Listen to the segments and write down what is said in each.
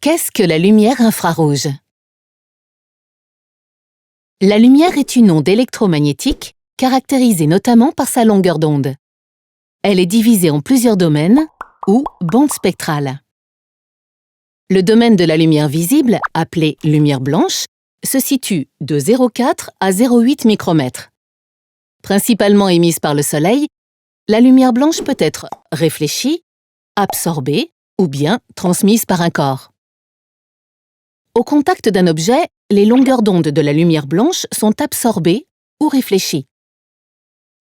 Qu'est-ce que la lumière infrarouge? La lumière est une onde électromagnétique caractérisée notamment par sa longueur d'onde. Elle est divisée en plusieurs domaines ou bandes spectrales. Le domaine de la lumière visible, appelé lumière blanche, se situe de 0,4 à 0,8 micromètres. Principalement émise par le Soleil, la lumière blanche peut être réfléchie, absorbée ou bien transmise par un corps. Au contact d'un objet, les longueurs d'onde de la lumière blanche sont absorbées ou réfléchies.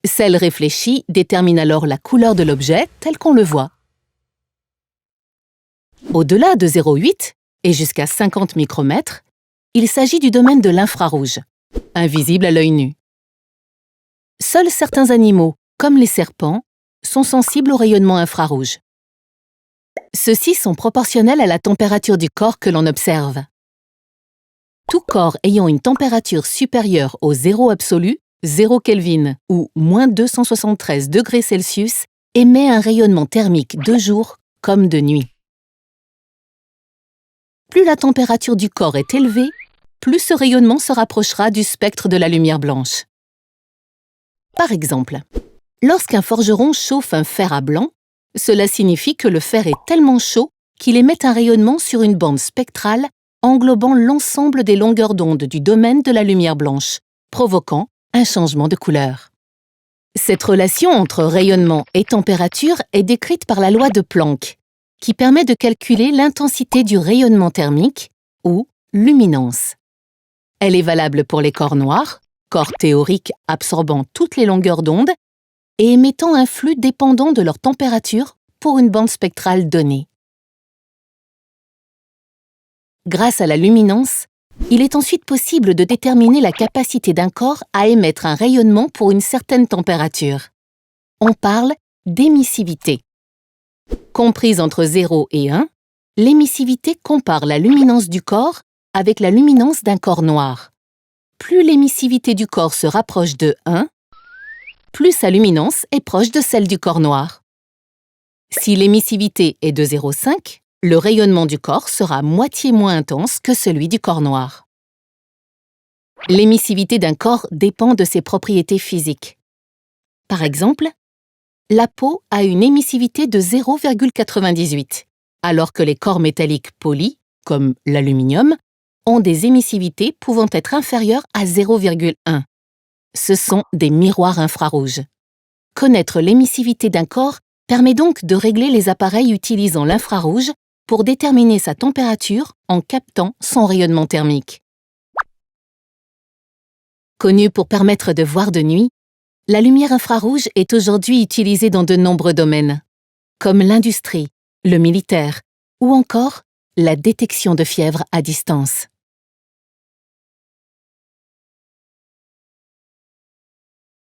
Celle réfléchie détermine alors la couleur de l'objet tel qu'on le voit. Au-delà de 0,8 et jusqu'à 50 micromètres, il s'agit du domaine de l'infrarouge, invisible à l'œil nu. Seuls certains animaux, comme les serpents, sont sensibles au rayonnement infrarouge. Ceux-ci sont proportionnels à la température du corps que l'on observe. Tout corps ayant une température supérieure au zéro absolu, 0 Kelvin ou moins 273 degrés Celsius, émet un rayonnement thermique de jour comme de nuit. Plus la température du corps est élevée, plus ce rayonnement se rapprochera du spectre de la lumière blanche. Par exemple, lorsqu'un forgeron chauffe un fer à blanc, cela signifie que le fer est tellement chaud qu'il émet un rayonnement sur une bande spectrale englobant l'ensemble des longueurs d'onde du domaine de la lumière blanche, provoquant un changement de couleur. Cette relation entre rayonnement et température est décrite par la loi de Planck, qui permet de calculer l'intensité du rayonnement thermique, ou luminance. Elle est valable pour les corps noirs, corps théoriques absorbant toutes les longueurs d'onde et émettant un flux dépendant de leur température pour une bande spectrale donnée. Grâce à la luminance, il est ensuite possible de déterminer la capacité d'un corps à émettre un rayonnement pour une certaine température. On parle d'émissivité. Comprise entre 0 et 1, l'émissivité compare la luminance du corps avec la luminance d'un corps noir. Plus l'émissivité du corps se rapproche de 1, plus sa luminance est proche de celle du corps noir. Si l'émissivité est de 0,5, le rayonnement du corps sera moitié moins intense que celui du corps noir. L'émissivité d'un corps dépend de ses propriétés physiques. Par exemple, la peau a une émissivité de 0,98, alors que les corps métalliques polis, comme l'aluminium, ont des émissivités pouvant être inférieures à 0,1. Ce sont des miroirs infrarouges. Connaître l'émissivité d'un corps permet donc de régler les appareils utilisant l'infrarouge pour déterminer sa température en captant son rayonnement thermique. Connue pour permettre de voir de nuit, la lumière infrarouge est aujourd'hui utilisée dans de nombreux domaines, comme l'industrie, le militaire ou encore la détection de fièvre à distance.